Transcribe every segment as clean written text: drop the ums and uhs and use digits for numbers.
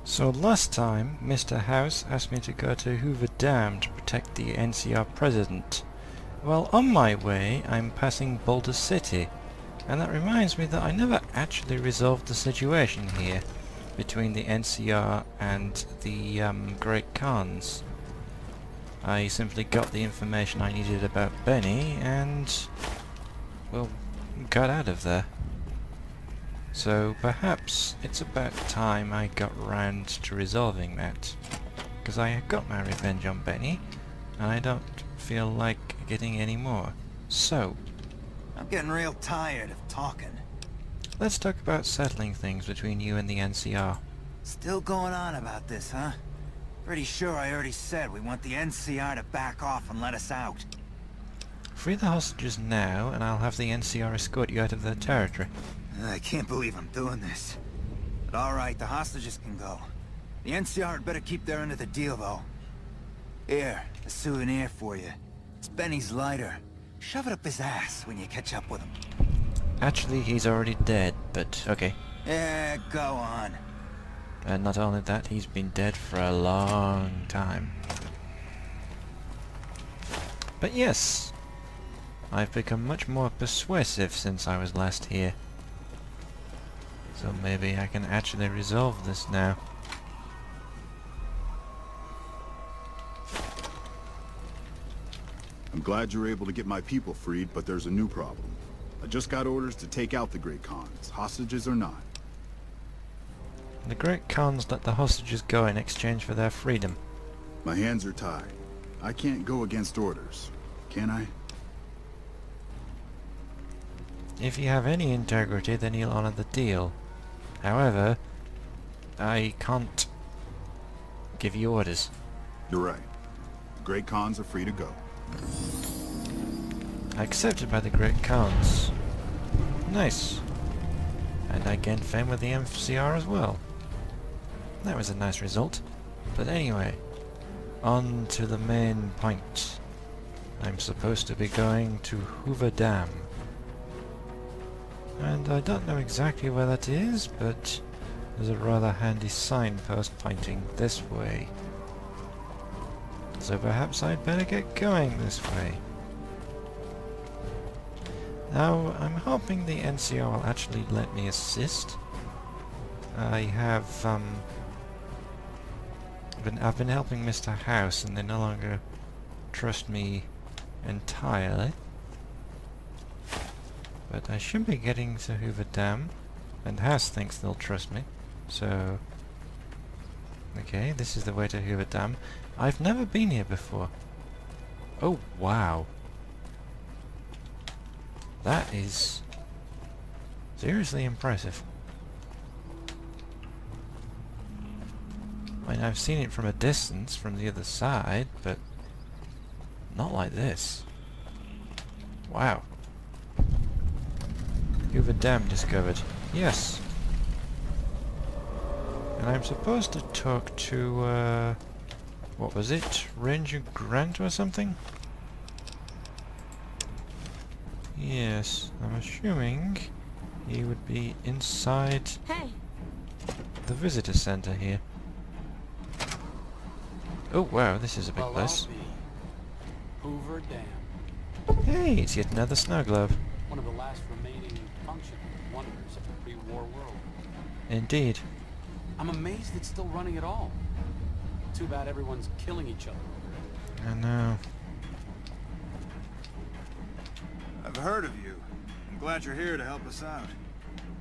So last time, Mr. House asked me to go to Hoover Dam to protect the NCR president. Well, on my way, I'm passing Boulder City, and that reminds me that I never actually resolved the situation here between the NCR and the Great Khans. I simply got the information I needed about Benny and, well, got out of there. So perhaps it's about time I got round to resolving that, because I got my revenge on Benny, and I don't feel like getting any more. So, I'm getting real tired of talking. let's talk about settling things between you and the NCR. Still going on about this, huh? Pretty sure I already said we want the NCR to back off and let us out. Free the hostages now, and I'll have the NCR escort you out of their territory. I can't believe I'm doing this. But alright, the hostages can go. The NCR had better keep their end of the deal, though. Here, a souvenir for you. It's Benny's lighter. Shove it up his ass when you catch up with him. Actually, he's already dead, but okay. Yeah, go on. And not only that, he's been dead for a long time. But yes, I've become much more persuasive since I was last here. So maybe I can actually resolve this now. I'm glad you're able to get my people freed, but there's a new problem. I just got orders to take out the Great Khans, hostages or not. The Great Khans let the hostages go in exchange for their freedom. My hands are tied. I can't go against orders, can I? If you have any integrity, then you'll honor the deal. However, I can't give you orders. You're right. The Great Khans are free to go. Accepted by the Great Khans. Nice. And I gained fame with the MCR as well. That was a nice result. But anyway, on to the main point. I'm supposed to be going to Hoover Dam. And I don't know exactly where that is, but there's a rather handy signpost pointing this way. So perhaps I'd better get going this way. Now, I'm hoping the NCR will actually let me assist. I've been helping Mr. House, and they no longer trust me entirely. But I should be getting to Hoover Dam, and House thinks they'll trust me, so... Okay, this is the way to Hoover Dam. I've never been here before. Oh, wow. That is seriously impressive. I mean, I've seen it from a distance, from the other side, but not like this. Wow. Hoover Dam discovered. Yes. And I'm supposed to talk to, what was it? Ranger Grant or something? Yes, I'm assuming he would be inside the visitor center here. Oh wow, this is a big place. Hoover Dam. Hey, it's yet another snow globe. One of the last remaining functional wonders of the pre-war world. Indeed. I'm amazed it's still running at all. Too bad everyone's killing each other. I know. I've heard of you. I'm glad you're here to help us out.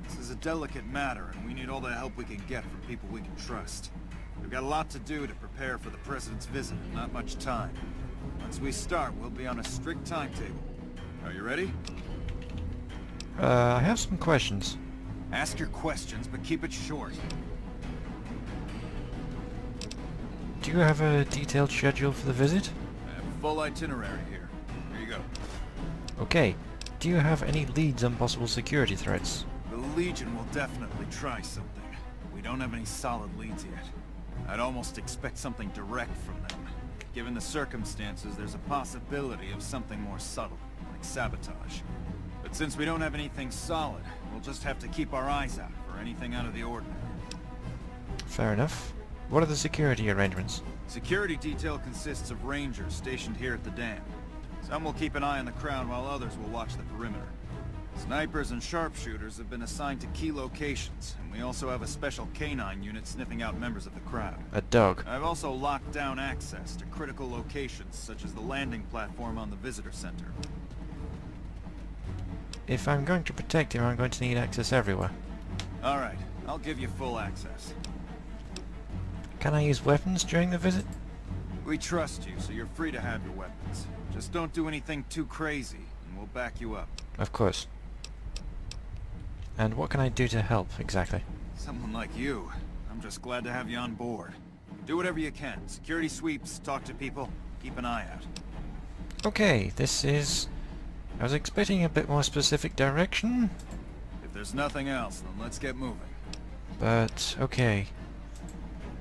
This is a delicate matter, and we need all the help we can get from people we can trust. We've got a lot to do to prepare for the President's visit, not much time. Once we start, we'll be on a strict timetable. Are you ready? I have some questions. Ask your questions, but keep it short. Do you have a detailed schedule for the visit? I have a full itinerary here. Here you go. Okay. Do you have any leads on possible security threats? The Legion will definitely try something. We don't have any solid leads yet. I'd almost expect something direct from them. Given the circumstances, there's a possibility of something more subtle, like sabotage. But since we don't have anything solid, we'll just have to keep our eyes out for anything out of the ordinary. Fair enough. What are the security arrangements? Security detail consists of rangers stationed here at the dam. Some will keep an eye on the crowd while others will watch the perimeter. Snipers and sharpshooters have been assigned to key locations, and we also have a special canine unit sniffing out members of the crowd. A dog. I've also locked down access to critical locations, such as the landing platform on the visitor center. If I'm going to protect him, I'm going to need access everywhere. Alright, I'll give you full access. Can I use weapons during the visit? We trust you, so you're free to have your weapons. Just don't do anything too crazy, and we'll back you up. Of course. And what can I do to help, exactly? Someone like you. I'm just glad to have you on board. Do whatever you can. Security sweeps, talk to people, keep an eye out. Okay, this is... I was expecting a bit more specific direction, If there's nothing else, then let's get moving. but okay.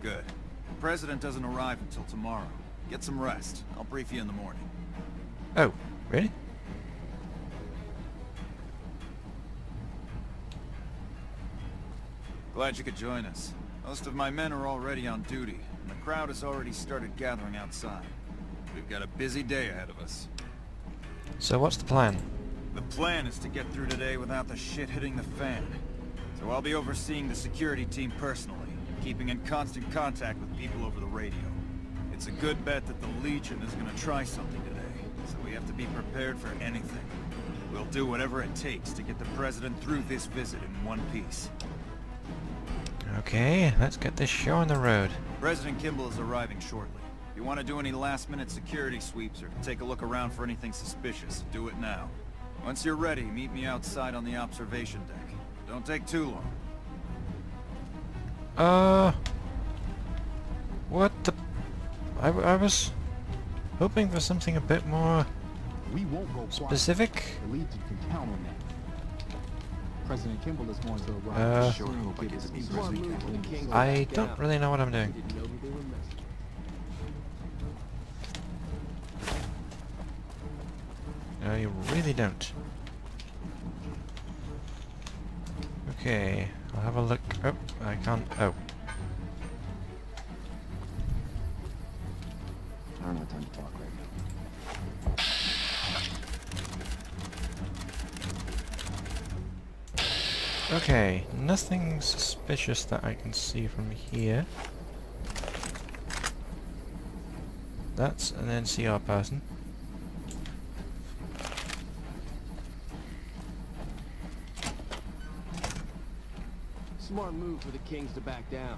Good. The President doesn't arrive until tomorrow. Get some rest. I'll brief you in the morning. Oh, really? Glad you could join us. Most of my men are already on duty, and the crowd has already started gathering outside. We've got a busy day ahead of us. So what's the plan? The plan is to get through today without the shit hitting the fan. So I'll be overseeing the security team personally, keeping in constant contact with people over the radio. It's a good bet that the Legion is gonna try something today, so we have to be prepared for anything. We'll do whatever it takes to get the President through this visit in one piece. Okay, let's get this show on the road. President Kimball is arriving shortly. If you want to do any last-minute security sweeps or take a look around for anything suspicious, do it now. Once you're ready, meet me outside on the observation deck. Don't take too long. What the... I was hoping for something a bit more We won't go quiet. specific. The Legion can count on that. President Kimball is going to Uh, arrive. Sure hope I get to meet President Kimball. I don't really know what I'm doing. No, you really don't. Okay, I'll have a look. Oh, I can't. Oh. I don't have time to talk right now. Okay, nothing suspicious that I can see from here. That's an NCR person. Smart move for the Kings to back down.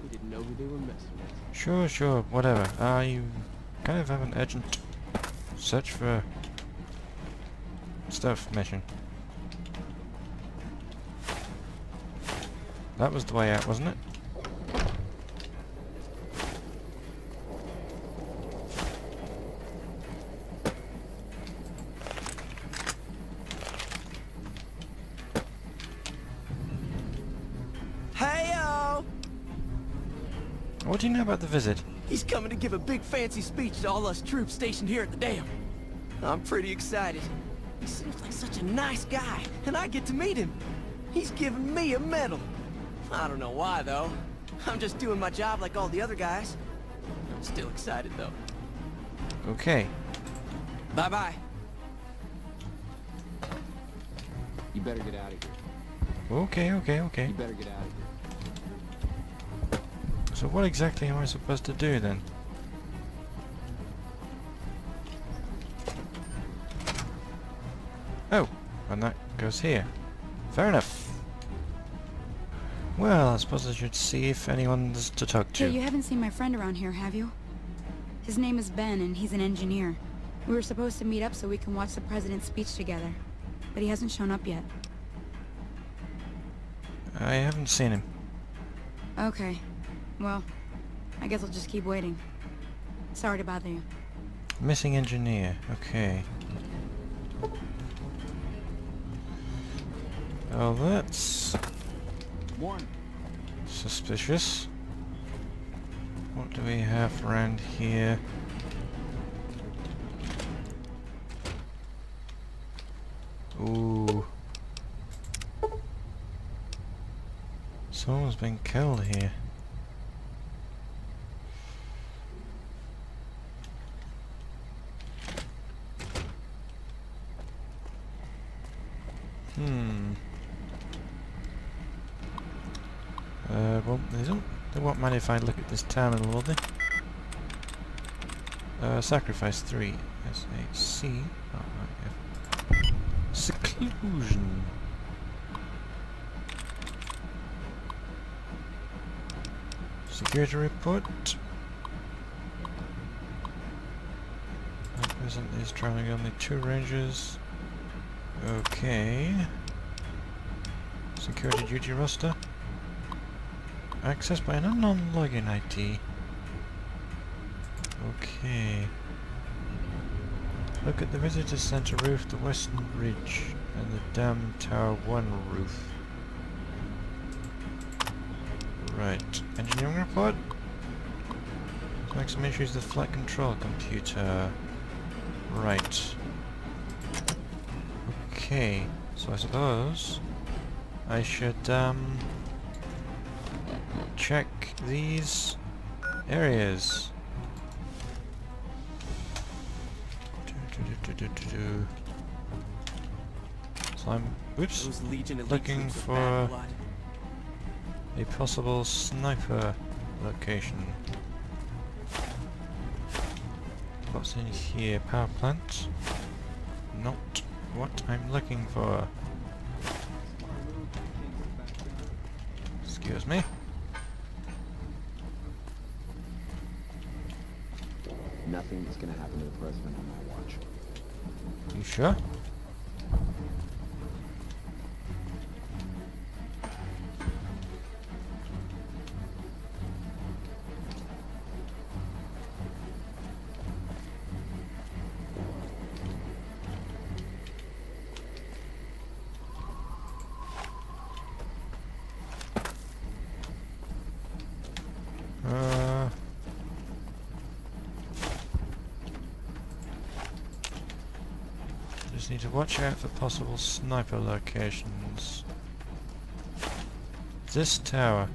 We didn't know who they were messing with. Sure, whatever. You kind of have an urgent search for stuff mission. That was the way out, wasn't it? Hey-o! What do you know about the visit? He's coming to give a big fancy speech to all us troops stationed here at the dam. I'm pretty excited. He seems like such a nice guy, and I get to meet him. He's giving me a medal. I don't know why, though. I'm just doing my job like all the other guys. I'm still excited, though. Okay. Bye-bye. You better get out of here. Okay. You better get out of here. So what exactly am I supposed to do then? Oh, and that goes here. Fair enough. Well, I suppose I should see if anyone's to talk to. Hey, you haven't seen my friend around here, have you? His name is Ben, and he's an engineer. We were supposed to meet up so we can watch the president's speech together, but he hasn't shown up yet. I haven't seen him. Okay. Well, I guess I'll just keep waiting. Sorry to bother you. Missing engineer. Okay. Oh, that's One. suspicious. What do we have around here? Ooh. Someone's been killed here. Well, they won't mind if I look at this town a little, will they? Sacrifice 3. S-A-C. Oh, right, yeah. Seclusion. Security report. At present is traveling only 2 rangers. Okay. Security duty roster. Accessed by an unknown login ID. Okay. Look at the visitor center roof, the western ridge, and the dam tower 1 roof. Right. Engineering report? Make some issues with the flight control computer. Right. Okay. So I suppose I should check these areas. So I'm Those Legion elite looking troops are for bad blood. a possible sniper location. What's in here? Power plant? Not what I'm looking for. Excuse me. Nothing is gonna happen to the president on my watch. You sure? Just need to watch out for possible sniper locations. This tower,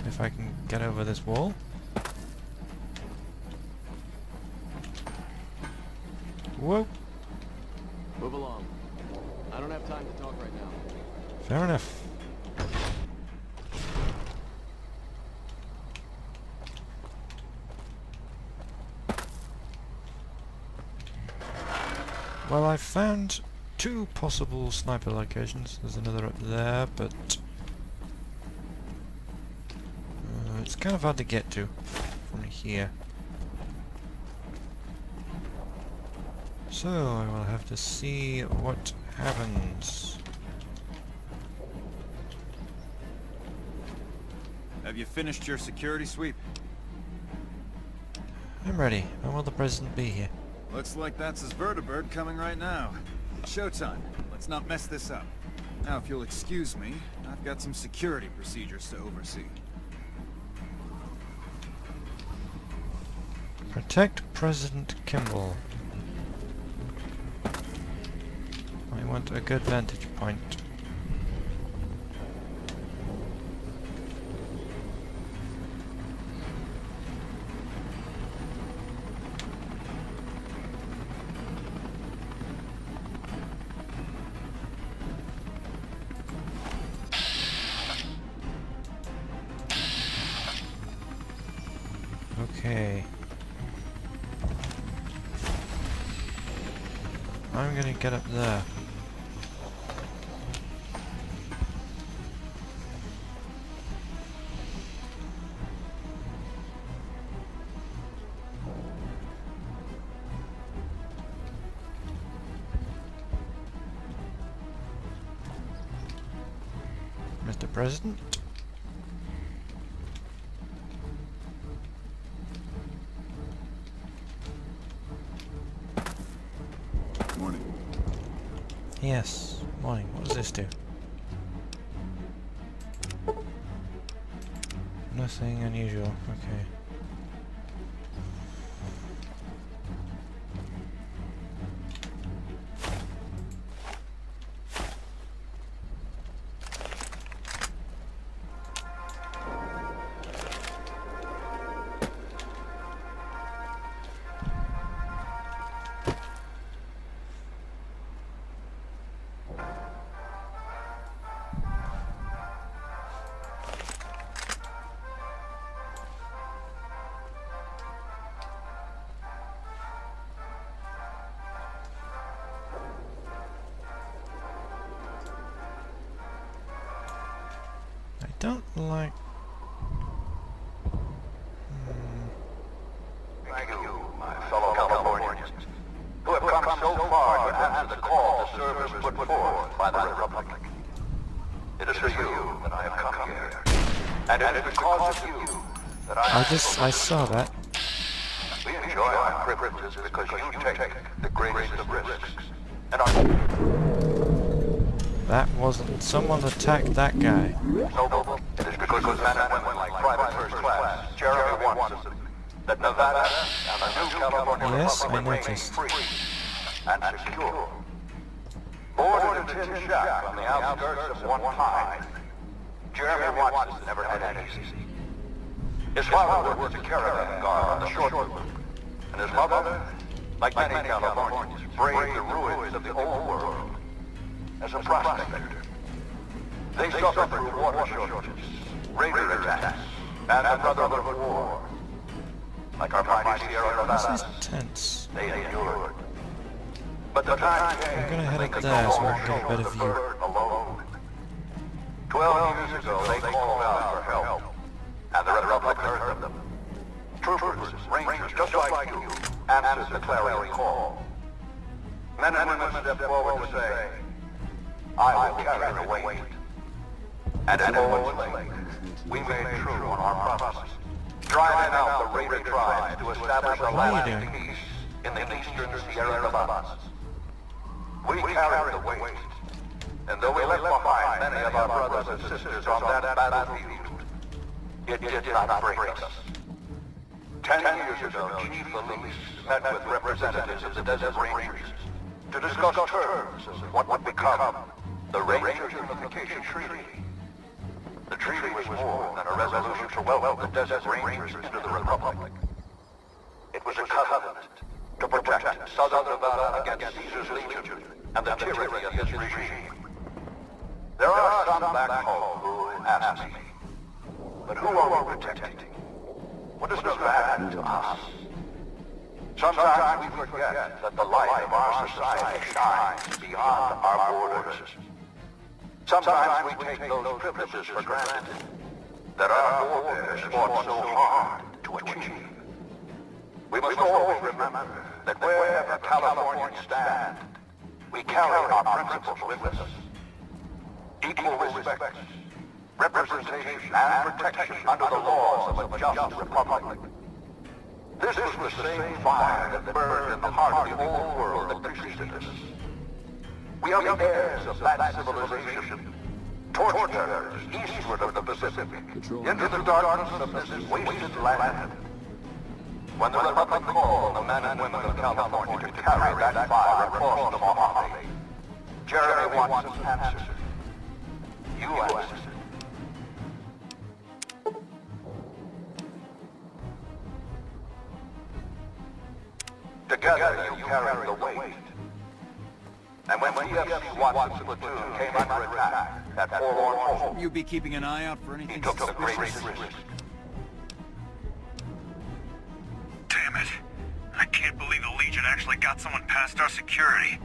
if I can get over this wall. Whoa, Move along. I don't have time to talk right now. fair enough. Well, I found 2 possible sniper locations. There's another up there, but it's kind of hard to get to from here. So I will have to see what happens. Have you finished your security sweep? I'm ready. When will the president be here? Looks like that's his vertibird coming right now. It's showtime. Let's not mess this up. Now, if you'll excuse me, I've got some security procedures to oversee. Protect President Kimball. I want a good vantage point. Okay. I'm gonna get up there. Mr. President? Morning. Yes. Morning. What does this do? Nothing unusual. Okay. don't like... Thank you, my fellow Californians, who have come so far to answer the call to service put forth by the Republic. It is for you that I have come here, and it is because of you that I saw that. We enjoy our privileges because you take the greatest of risks, and our... That wasn't... Someone attacked that guy. Noble, it is because of men and women like Private First Class Jeremy Watson that Nevada and the new California Yes, I Republic remain noticed. free and secure. Born in a tin shack on the outskirts of one pine, Jeremy Watson never had it easy. His father worked as a caravan guard on the short route, and his mother, like many Californians, braved the ruins of the old world as a prospector. They suffered through water shortages, raider attacks, and the Brotherhood of War. Like our mighty Sierra This Nevada, is tense. they endured. But the time came I'm gonna head when up they there so could I can get a better the view. bird alone. 12 years ago, they called out for help, and the Republic heard them. Troopers, rangers, just like you, answered the clarion call. Men and women stepped forward to say, I will carry the weight. And at Owen's Lake, we made true on our promise, driving out the raider tribes to establish a lasting peace in the eastern Sierra Nevadas. We carried the weight, and though we left behind many of our brothers and sisters on that battlefield, it did not break us. 10 years ago, Chief Elise met with representatives of the Desert Rangers to discuss terms of what would become the Rangers Unification Treaty. The treaty was more than a resolution to welcome the Desert Rangers into the Republic. It was a covenant to protect Southern Nevada against Caesar's Legion and the tyranny of his regime. There are some back home who ask me, but who are we protecting? What does Nevada do to us? Sometimes we forget that the light of our society shines beyond our borders. Sometimes we take those privileges for granted that our forebears fought so hard to achieve. We must always remember that wherever Californians stand, we carry our principles with us. Equal respect, representation, and protection under the laws of a just republic. This was the same fire that burned in the heart of the old world that preceded us. We are the heirs of that civilization, torturers eastward of the Pacific, into the darkness of this wasted land. When the Republic called the men and women of California to carry that fire across the Mojave, Jeremy Watson answered. You answered. Together you carried the weight. And when TFC Watson's platoon came under attack at Forlorn Hope, You be keeping an eye out for he anything took the suspicious? greatest risk. Damn it. I can't believe the Legion actually got someone past our security.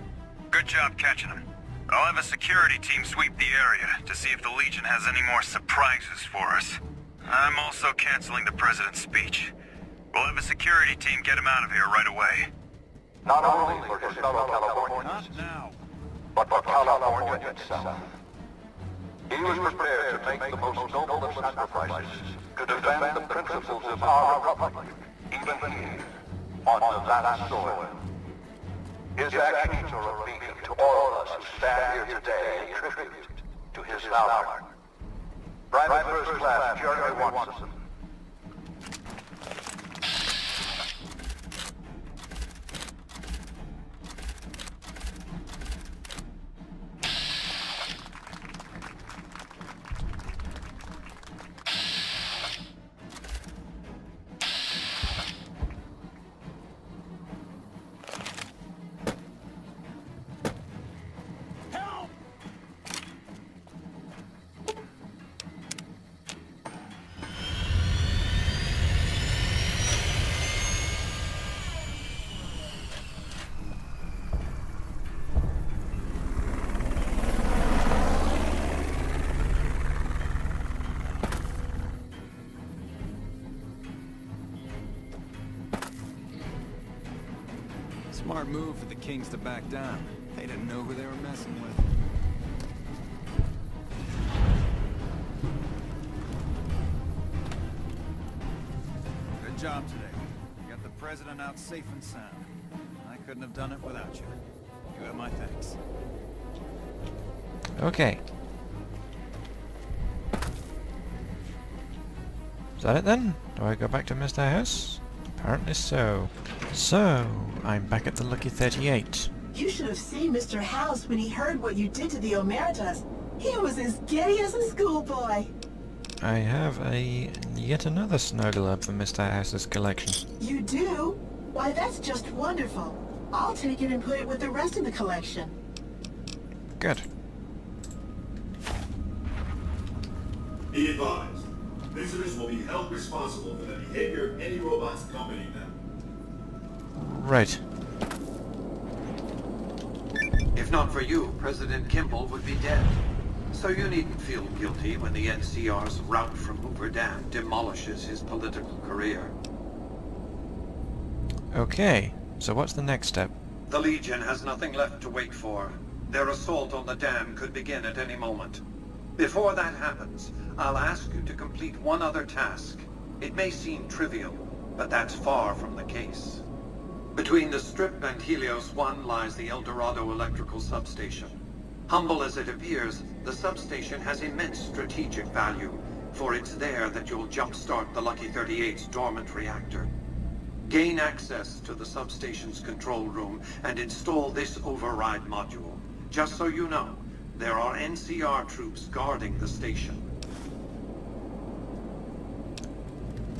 Good job catching them. I'll have a security team sweep the area to see if the Legion has any more surprises for us. I'm also canceling the President's speech. We'll have a security team get him out of here right away. Not only for his fellow Californians, Not now. but for California itself. He was prepared to make the most noble of sacrifices to defend the principles of our republic, even here, on Nevada soil. His actions are a beacon to all of us who stand here today in tribute to his valor. Private First Class Jeremy Watson. Smart move for the Kings to back down. They didn't know who they were messing with. Good job today. You got the President out safe and sound. I couldn't have done it without you. You have my thanks. Okay. Is that it then? Do I go back to Mr. House? Apparently so. So, I'm back at the Lucky 38. You should have seen Mr. House when he heard what you did to the Omertas. He was as giddy as a schoolboy. I have yet another snow globe from Mr. House's collection. You do? Why, that's just wonderful. I'll take it and put it with the rest of the collection. Good. Be advised, visitors will be held responsible for the behavior of any robots accompanying them. Right. If not for you, President Kimball would be dead. So you needn't feel guilty when the NCR's route from Hoover Dam demolishes his political career. Okay, so what's the next step? The Legion has nothing left to wait for. Their assault on the dam could begin at any moment. Before that happens, I'll ask you to complete one other task. It may seem trivial, but that's far from the case. Between the Strip and Helios 1 lies the El Dorado electrical substation. Humble as it appears, the substation has immense strategic value, for it's there that you'll jumpstart the Lucky 38's dormant reactor. Gain access to the substation's control room and install this override module. Just so you know, there are NCR troops guarding the station.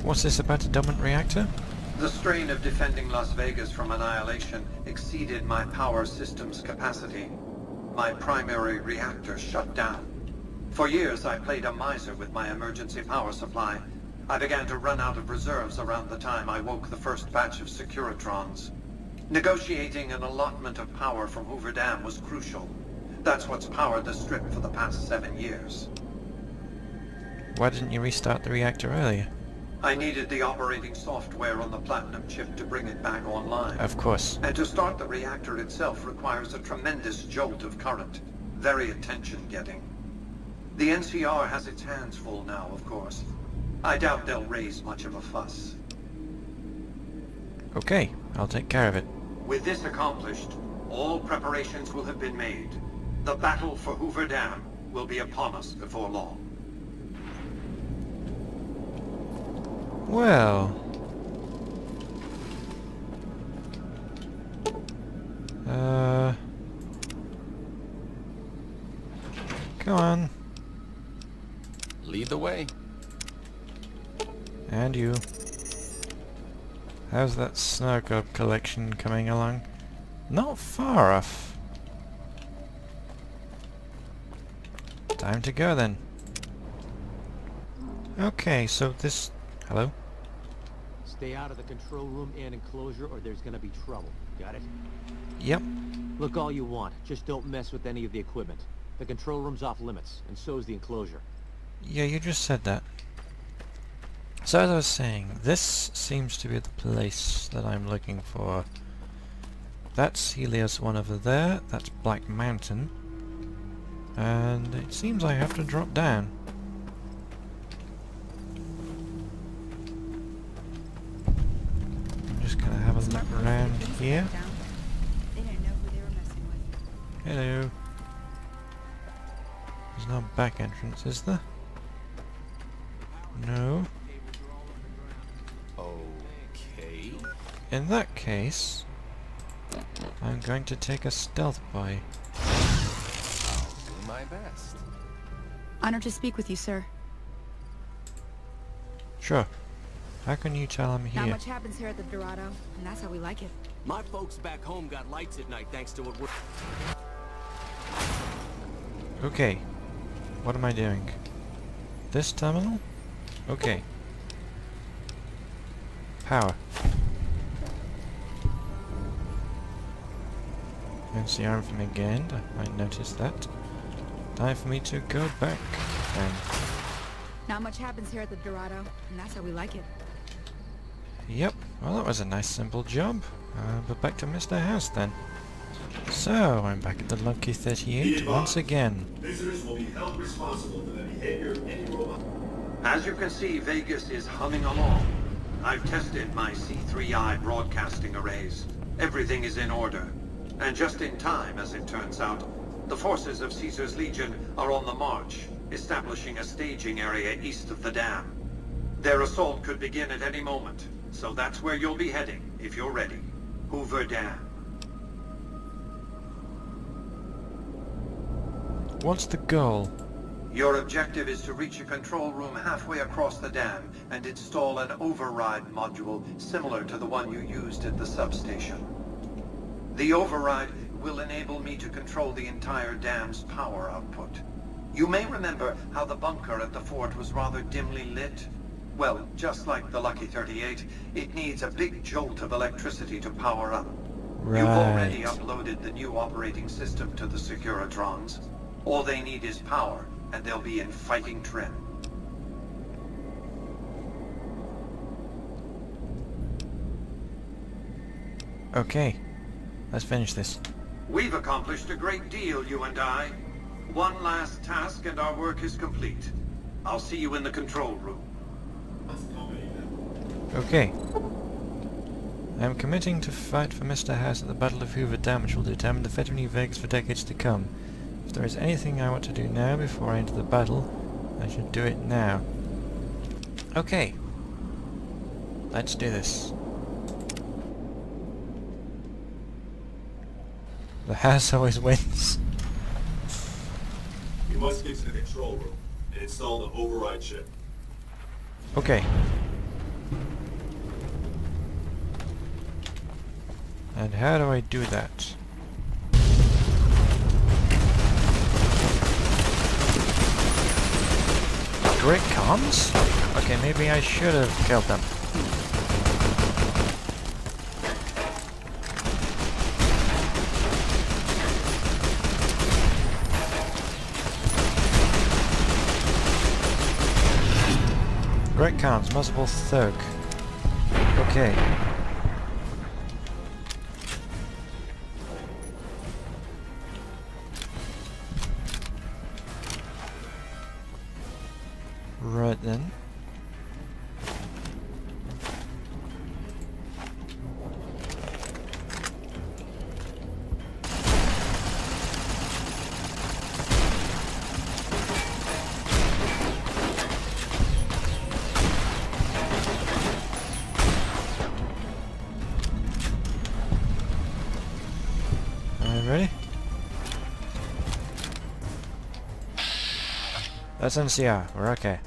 What's this about a dormant reactor? The strain of defending Las Vegas from annihilation exceeded my power system's capacity. My primary reactor shut down. For years, I played a miser with my emergency power supply. I began to run out of reserves around the time I woke the first batch of Securitrons. Negotiating an allotment of power from Hoover Dam was crucial. That's what's powered the Strip for the past 7 years. Why didn't you restart the reactor earlier? I needed the operating software on the Platinum chip to bring it back online. Of course. And to start the reactor itself requires a tremendous jolt of current. Very attention-getting. The NCR has its hands full now, of course. I doubt they'll raise much of a fuss. Okay, I'll take care of it. With this accomplished, all preparations will have been made. The battle for Hoover Dam will be upon us before long. Well... Come on. Lead the way. And you. How's that snow globe collection coming along? Not far off. Time to go then. Okay, so this... Hello? Stay out of the control room and enclosure or there's gonna be trouble. Got it? Yep. Look all you want, just don't mess with any of the equipment. The control room's off limits, and so is the enclosure. Yeah, you just said that. So as I was saying, this seems to be the place that I'm looking for. That's Helios 1 over there, that's Black Mountain. And it seems I have to drop down. I'm just gonna have a look around here. They didn't know who they were messing with. Hello. There's no back entrance, is there? No. Okay. In that case, I'm going to take a stealth buy. I'll do my best. Honored to speak with you, sir. Sure. How can you tell I'm Not here? much happens here at the Dorado, and that's how we like it. My folks back home got lights at night thanks to what we're... Okay. What am I doing? This terminal? Okay. Power. NCR from again. I noticed that. Time for me to go back then. Not much happens here at the Dorado, and that's how we like it. Yep. Well, that was a nice simple job. But back to Mr. House then. So, I'm back at the Lucky 38 once again. Visitors will be held responsible for the behavior of any robot. As you can see, Vegas is humming along. I've tested my C3I broadcasting arrays. Everything is in order. And just in time, as it turns out, the forces of Caesar's Legion are on the march, establishing a staging area east of the dam. Their assault could begin at any moment, so that's where you'll be heading, if you're ready. Hoover Dam. What's the goal? Your objective is to reach a control room halfway across the dam and install an override module similar to the one you used at the substation. The override will enable me to control the entire dam's power output. You may remember how the bunker at the fort was rather dimly lit. Well, just like the Lucky 38, it needs a big jolt of electricity to power up. Right. You've already uploaded the new operating system to the Securitrons. All they need is power, and they'll be in fighting trim. Okay, let's finish this. We've accomplished a great deal, you and I. One last task and our work is complete. I'll see you in the control room. Okay. I'm committing to fight for Mr. House at the Battle of Hoover Dam, which will determine the fate of New Vegas for decades to come. If there is anything I want to do now before I enter the battle, I should do it now. Okay. Let's do this. The house always wins. We must get to the control room and install the override chip. Okay. And how do I do that? Great cons? Okay, maybe I should have killed them. Great cons, multiple thug. Okay. Right then. Ready? That's NCR, we're okay.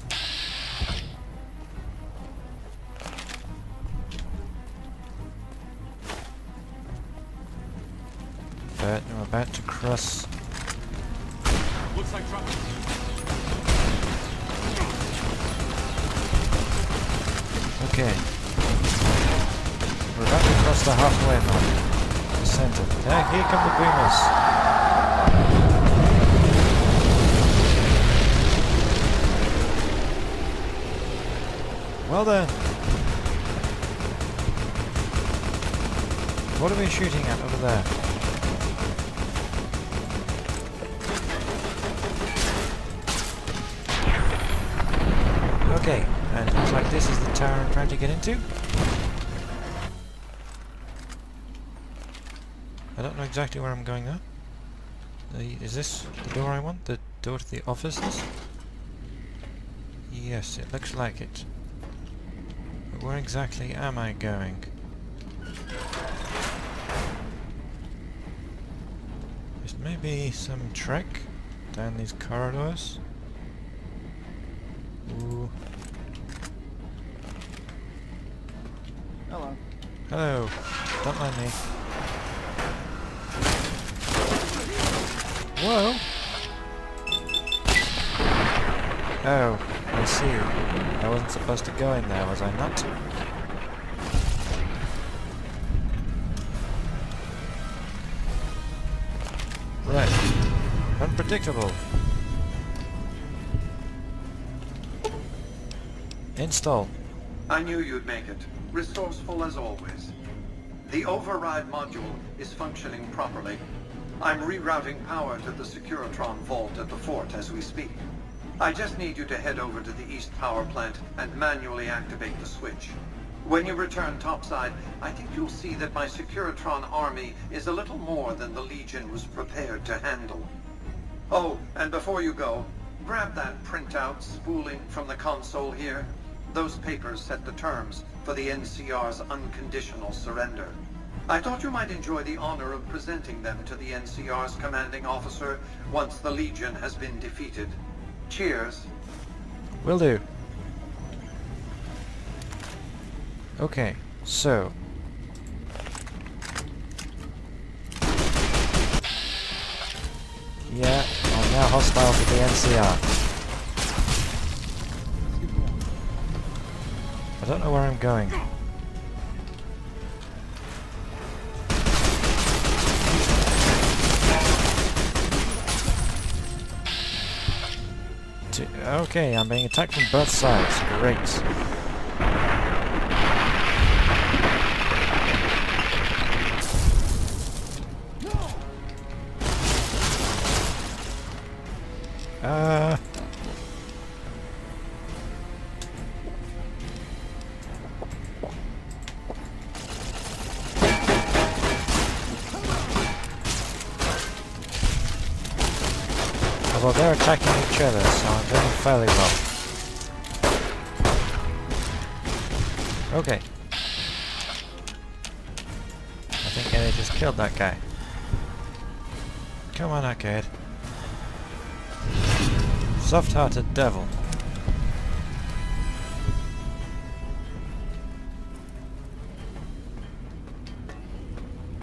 But I'm about to cross. Looks like trouble. Okay. We're about to cross the halfway mark. The center. Ah, here come the boomers. Well done. What are we shooting at over there? Okay, and it looks like this is the tower I'm trying to get into. I don't know exactly where I'm going though. Is this the door I want? The door to the offices? Yes, it looks like it. But where exactly am I going? There's maybe some trek down these corridors. Ooh. Hello. Hello. Don't mind me. Whoa! Oh, I see. I wasn't supposed to go in there, was I not? Right. Unpredictable. Install. I knew you'd make it. resourceful as always. The override module is functioning properly. I'm rerouting power to the Securitron vault at the fort as we speak. I just need you to head over to the east power plant and manually activate the switch. When you return topside, I think you'll see that my Securitron army is a little more than the Legion was prepared to handle. Oh, and before you go, grab that printout spooling from the console here. Those papers set the terms for the NCR's unconditional surrender. I thought you might enjoy the honor of presenting them to the NCR's commanding officer once the Legion has been defeated. Cheers. Will do. Okay, so... yeah, I'm now hostile to the NCR. I don't know where I'm going. Okay, I'm being attacked from both sides. Great. Well, they're attacking each other, so I'm doing fairly well. Okay. I think I just killed that guy. Come on, Arcade. Soft-hearted devil.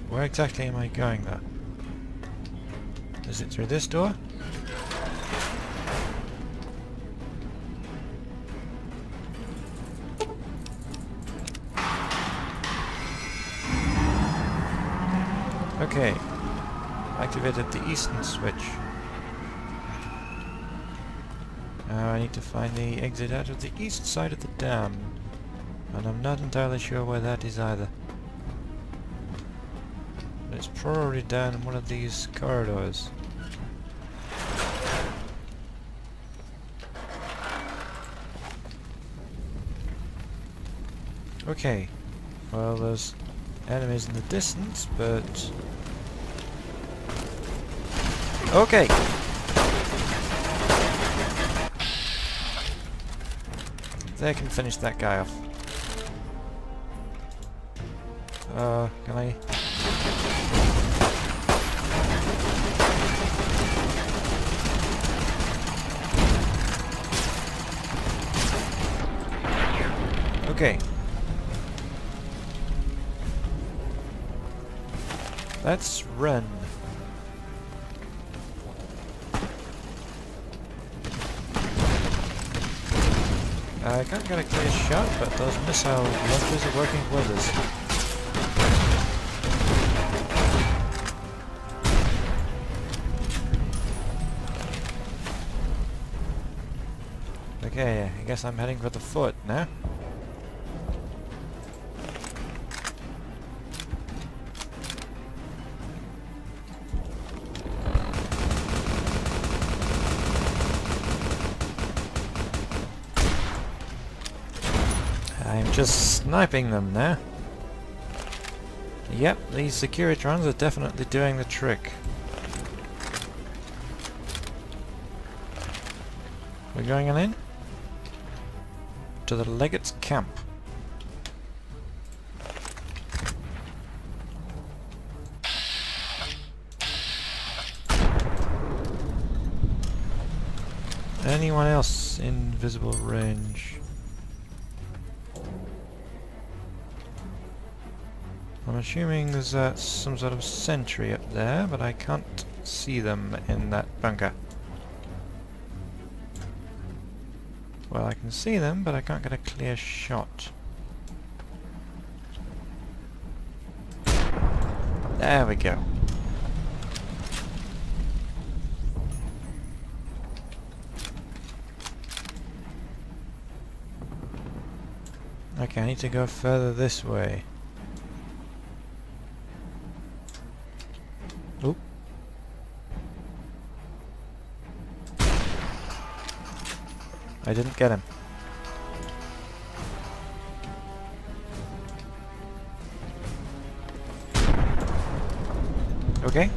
Where exactly am I going, though? Is it through this door? Okay, activated the eastern switch. Now I need to find the exit out of the east side of the dam, and I'm not entirely sure where that is either. But it's probably down one of these corridors. Okay, well there's enemies in the distance, but... okay! They can finish that guy off. Can I... okay. Let's run. I can't get a clear shot, but those missile launchers are working with us. Okay, I guess I'm heading for the fort now. I'm just sniping them now. Yep, these Securitrons are definitely doing the trick. We're going on in? To the Legate's camp. Anyone else in visible range? I'm assuming there's some sort of sentry up there, but I can't see them in that bunker. Well, I can see them, but I can't get a clear shot. There we go. Okay, I need to go further this way. Oop. I didn't get him. Okay.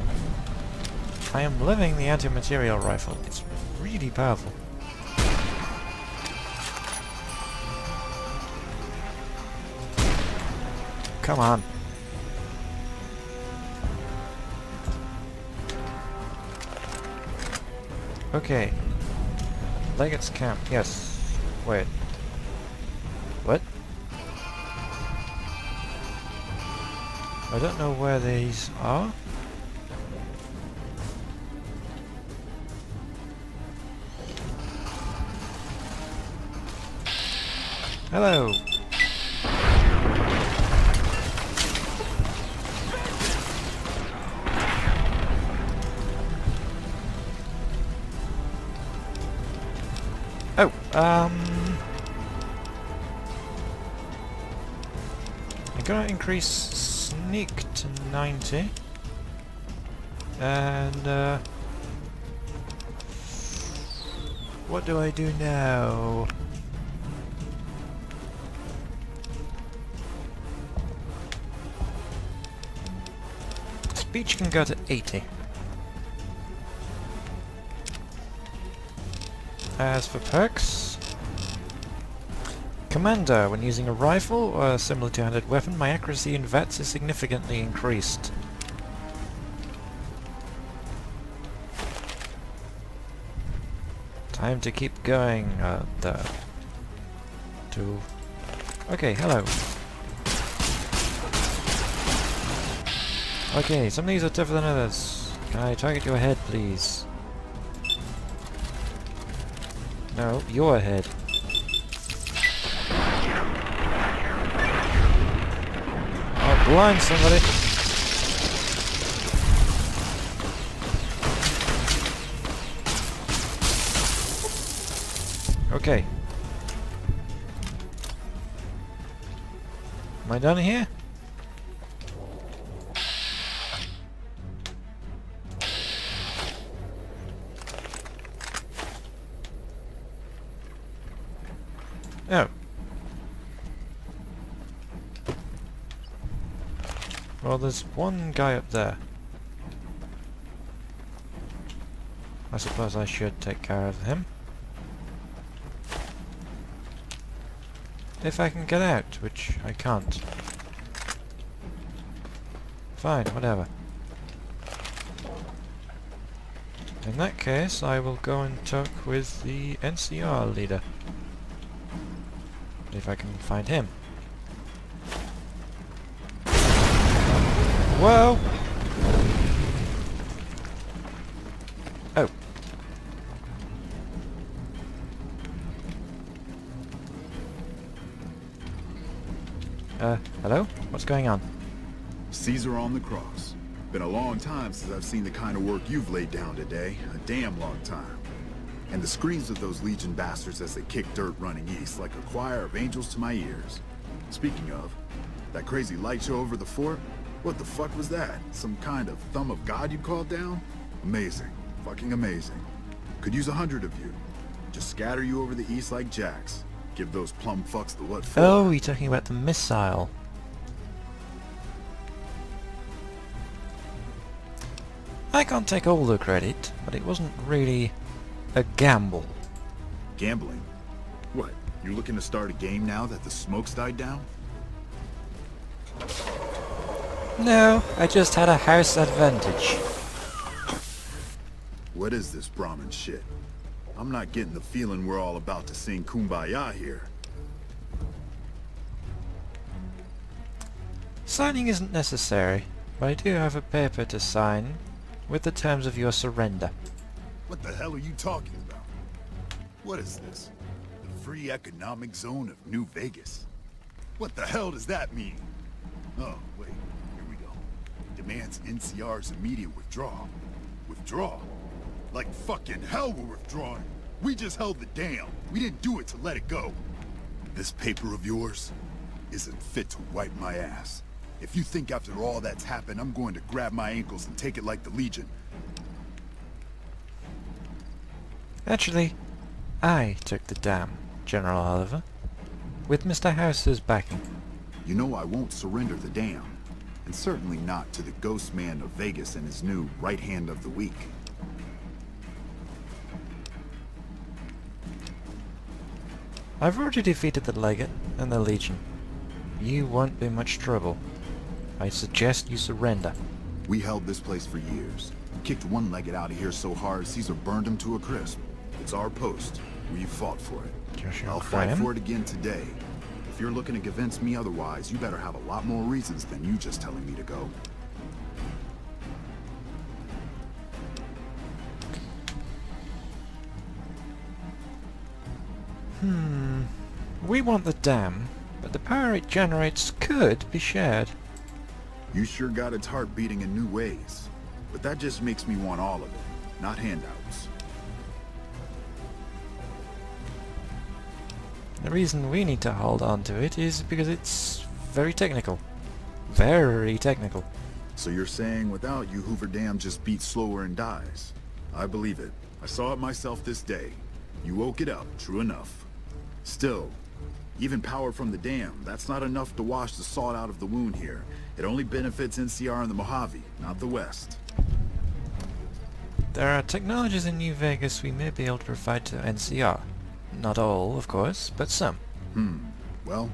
I am living the anti-material rifle. It's really powerful. Come on. Okay. Leggett's camp. Yes. Wait. What? I don't know where these are. Hello. Oh, I'm gonna increase sneak to 90. And, what do I do now? Speech can go to 80. As for perks, Commander, when using a rifle or a similar two-handed weapon, my accuracy in VETS is significantly increased. Time to keep going, Okay, hello. Okay, some of these are tougher than others. Can I target your head, please? No, your head. Oh, blind somebody! Okay. Am I done here? Oh. Well, there's one guy up there. I suppose I should take care of him. If I can get out, which I can't. Fine, whatever. In that case, I will go and talk with the NCR leader. If I can find him. Whoa! Oh. Hello? What's going on? Caesar on the cross. Been a long time since I've seen the kind of work you've laid down today. A damn long time. And the screams of those Legion bastards as they kick dirt running east like a choir of angels to my ears. Speaking of, that crazy light show over the fort? What the fuck was that? Some kind of thumb of God you called down? Amazing. Fucking amazing. Could use 100 of you. Just scatter you over the east like jacks. Give those plum fucks the what for. Oh, you're talking about the missile. I can't take all the credit, but it wasn't really a gamble. Gambling? What? You're looking to start a game now that the smoke's died down? No, I just had a house advantage. What is this Brahmin shit? I'm not getting the feeling we're all about to sing Kumbaya here. Signing isn't necessary, but I do have a paper to sign with the terms of your surrender. What the hell are you talking about? What is this? The free economic zone of New Vegas? What the hell does that mean? Oh, wait, here we go. Demands NCR's immediate withdrawal. Withdraw? Like fucking hell we're withdrawing. We just held the dam. We didn't do it to let it go. This paper of yours, isn't fit to wipe my ass. If you think after all that's happened, I'm going to grab my ankles and take it like the Legion. Actually, I took the dam, General Oliver, with Mr. House's backing. You know I won't surrender the dam, and certainly not to the ghost man of Vegas and his new right hand of the week. I've already defeated the Legate and the Legion. You won't be much trouble. I suggest you surrender. We held this place for years. Kicked one Legate out of here so hard Caesar burned him to a crisp. It's our post. We fought for it. I'll fight for it again today. If you're looking to convince me otherwise, you better have a lot more reasons than you just telling me to go. We want the dam, but the power it generates could be shared. You sure got its heart beating in new ways. But that just makes me want all of it, not handouts. The reason we need to hold on to it is because it's very technical. Very technical. So you're saying without you, Hoover Dam just beats slower and dies? I believe it. I saw it myself this day. You woke it up, true enough. Still, even power from the dam, that's not enough to wash the salt out of the wound here. It only benefits NCR and the Mojave, not the West. There are technologies in New Vegas we may be able to provide to NCR. Not all, of course, but some. Well,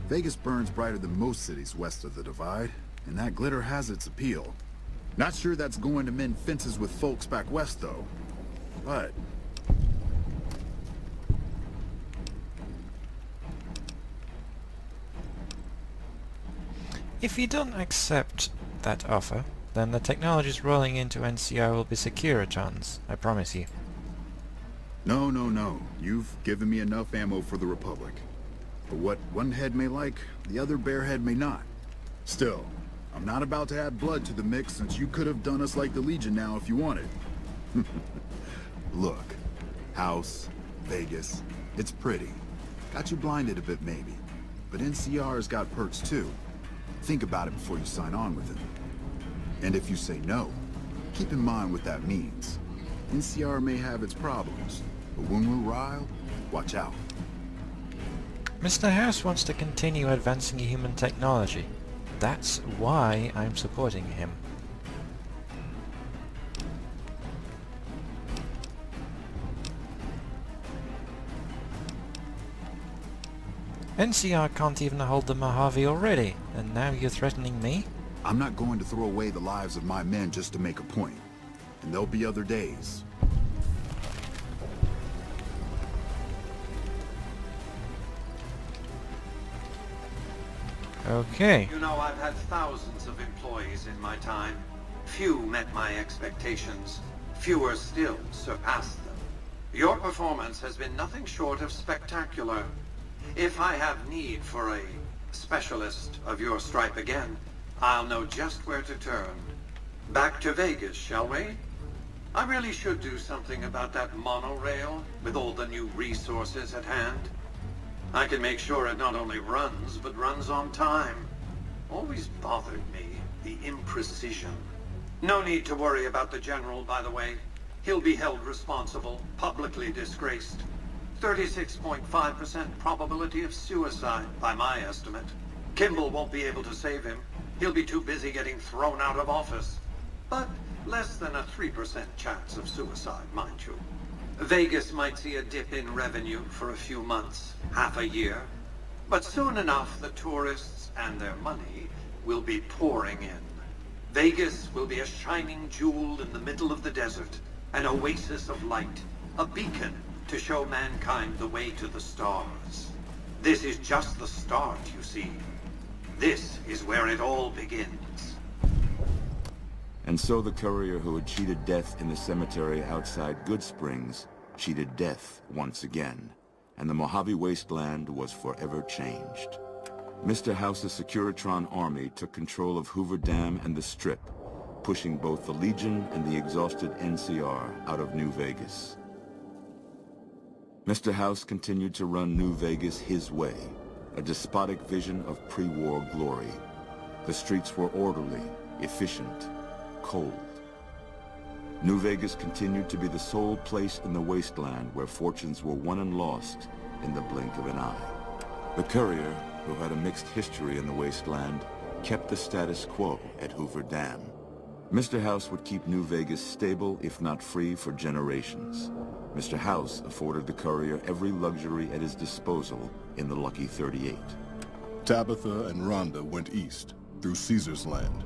Vegas burns brighter than most cities west of the Divide, and that glitter has its appeal. Not sure that's going to mend fences with folks back west, though. But if you don't accept that offer, then the technologies rolling into NCR will be Securitrons, I promise you. No. You've given me enough ammo for the Republic. But what one head may like, the other bearhead may not. Still, I'm not about to add blood to the mix since you could have done us like the Legion now if you wanted. Look, House, Vegas, it's pretty. Got you blinded a bit maybe. But NCR's got perks too. Think about it before you sign on with it. And if you say no, keep in mind what that means. NCR may have its problems, but when we're riled, watch out. Mr. House wants to continue advancing human technology. That's why I'm supporting him. NCR can't even hold the Mojave already, and now you're threatening me? I'm not going to throw away the lives of my men just to make a point. And there'll be other days. Okay. You know, I've had thousands of employees in my time. Few met my expectations. Fewer still surpassed them. Your performance has been nothing short of spectacular. If I have need for a specialist of your stripe again, I'll know just where to turn. Back to Vegas, shall we? I really should do something about that monorail with all the new resources at hand. I can make sure it not only runs, but runs on time. Always bothered me, the imprecision. No need to worry about the General, by the way. He'll be held responsible, publicly disgraced. 36.5% probability of suicide, by my estimate. Kimball won't be able to save him. He'll be too busy getting thrown out of office. But less than a 3% chance of suicide, mind you. Vegas might see a dip in revenue for a few months, half a year. But soon enough, the tourists and their money will be pouring in. Vegas will be a shining jewel in the middle of the desert, an oasis of light, a beacon to show mankind the way to the stars. This is just the start, you see. This is where it all begins. And so the courier who had cheated death in the cemetery outside Good Springs cheated death once again, and the Mojave Wasteland was forever changed. Mr. House's Securitron army took control of Hoover Dam and the Strip, pushing both the Legion and the exhausted NCR out of New Vegas. Mr. House continued to run New Vegas his way, a despotic vision of pre-war glory. The streets were orderly, efficient, cold. New Vegas continued to be the sole place in the wasteland where fortunes were won and lost in the blink of an eye. The Courier, who had a mixed history in the wasteland, kept the status quo at Hoover Dam. Mr. House would keep New Vegas stable, if not free, for generations. Mr. House afforded the Courier every luxury at his disposal in the Lucky 38. Tabitha and Rhonda went east, through Caesar's Land.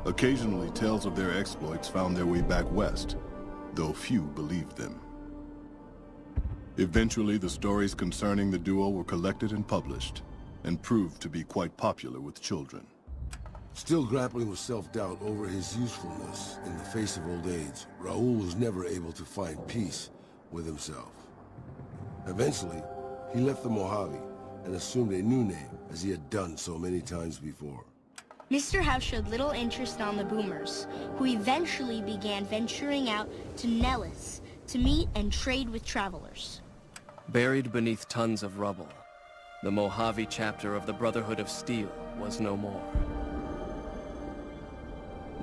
Occasionally, tales of their exploits found their way back west, though few believed them. Eventually, the stories concerning the duo were collected and published, and proved to be quite popular with children. Still grappling with self-doubt over his usefulness in the face of old age, Raoul was never able to find peace with himself. Eventually, he left the Mojave and assumed a new name, as he had done so many times before. Mr. House showed little interest on the Boomers, who eventually began venturing out to Nellis to meet and trade with travelers. Buried beneath tons of rubble, the Mojave chapter of the Brotherhood of Steel was no more.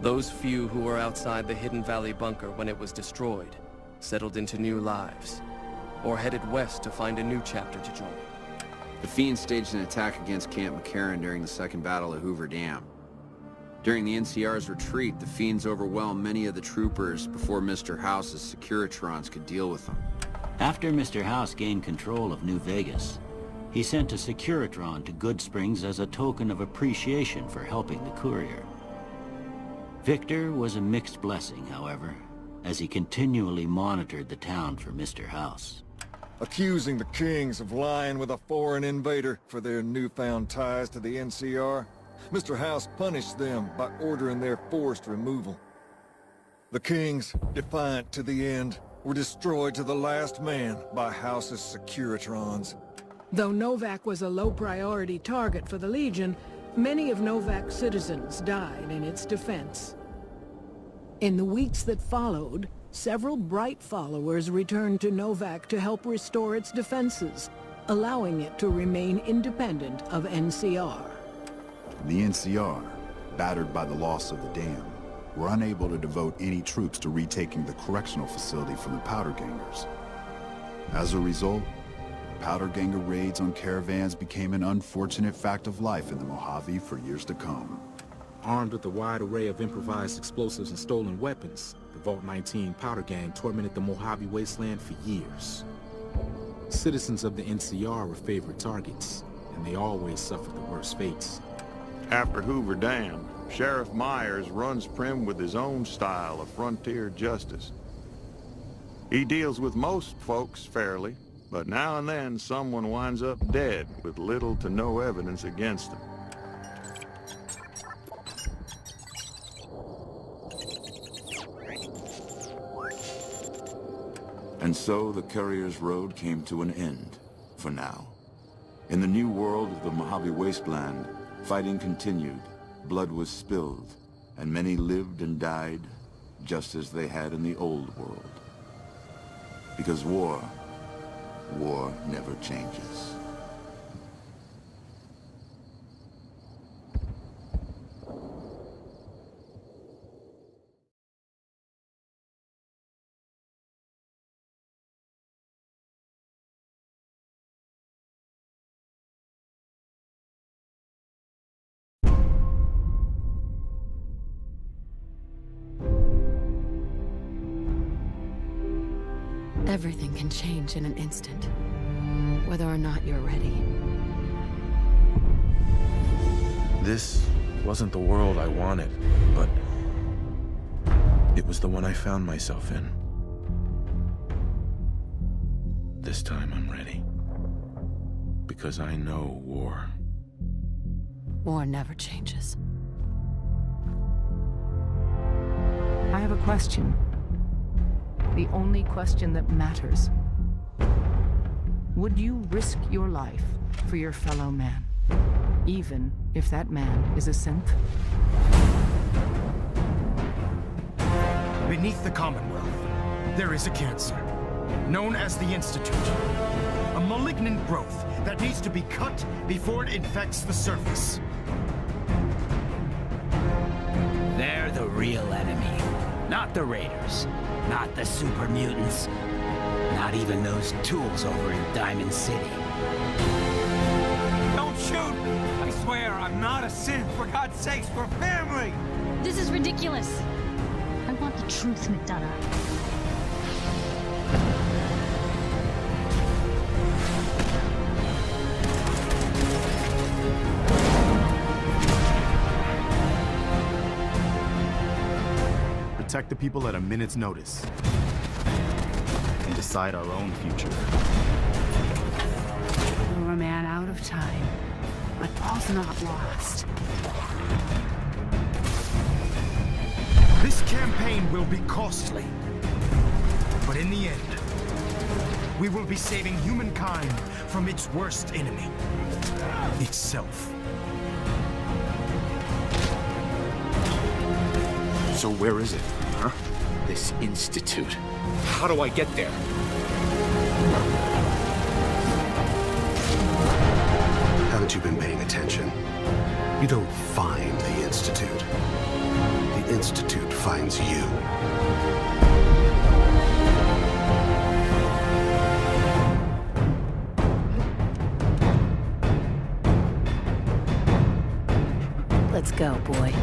Those few who were outside the Hidden Valley bunker when it was destroyed settled into new lives, or headed west to find a new chapter to join. The Fiends staged an attack against Camp McCarran during the Second Battle of Hoover Dam. During the NCR's retreat, the Fiends overwhelmed many of the troopers before Mr. House's Securitrons could deal with them. After Mr. House gained control of New Vegas, he sent a Securitron to Good Springs as a token of appreciation for helping the Courier. Victor was a mixed blessing, however, as he continually monitored the town for Mr. House. Accusing the Kings of lying with a foreign invader for their newfound ties to the NCR, Mr. House punished them by ordering their forced removal. The Kings, defiant to the end, were destroyed to the last man by House's Securitrons. Though Novak was a low-priority target for the Legion, many of Novak's citizens died in its defense. In the weeks that followed, several bright followers returned to Novak to help restore its defenses, allowing it to remain independent of NCR. The NCR, battered by the loss of the dam, were unable to devote any troops to retaking the correctional facility from the Powder Gangers. As a result, Powder Ganger raids on caravans became an unfortunate fact of life in the Mojave for years to come. Armed with a wide array of improvised explosives and stolen weapons, the Vault 19 Powder Gang tormented the Mojave wasteland for years. Citizens of the NCR were favorite targets, and they always suffered the worst fates. After Hoover Dam, Sheriff Myers runs Prim with his own style of frontier justice. He deals with most folks fairly, but now and then someone winds up dead with little to no evidence against them. And so the Courier's road came to an end, for now. In the new world of the Mojave Wasteland, fighting continued, blood was spilled, and many lived and died just as they had in the old world. Because war never changes. Everything can change in an instant, whether or not you're ready. This wasn't the world I wanted, but it was the one I found myself in. This time I'm ready, because I know war. War never changes. I have a question. The only question that matters. Would you risk your life for your fellow man, even if that man is a synth? Beneath the Commonwealth, there is a cancer, known as the Institute. A malignant growth that needs to be cut before it infects the surface. They're the real enemy. Not the Raiders. Not the super mutants. Not even those tools over in Diamond City. Don't shoot! I swear, I'm not a synth. For God's sakes, we're family! This is ridiculous. I want the truth, McDonough. Protect the people at a minute's notice. And decide our own future. We're a man out of time, but all's not lost. This campaign will be costly. But in the end, we will be saving humankind from its worst enemy. Itself. So where is it, huh? This institute. How do I get there? Haven't you been paying attention? You don't find the institute. The institute finds you. Let's go, boy.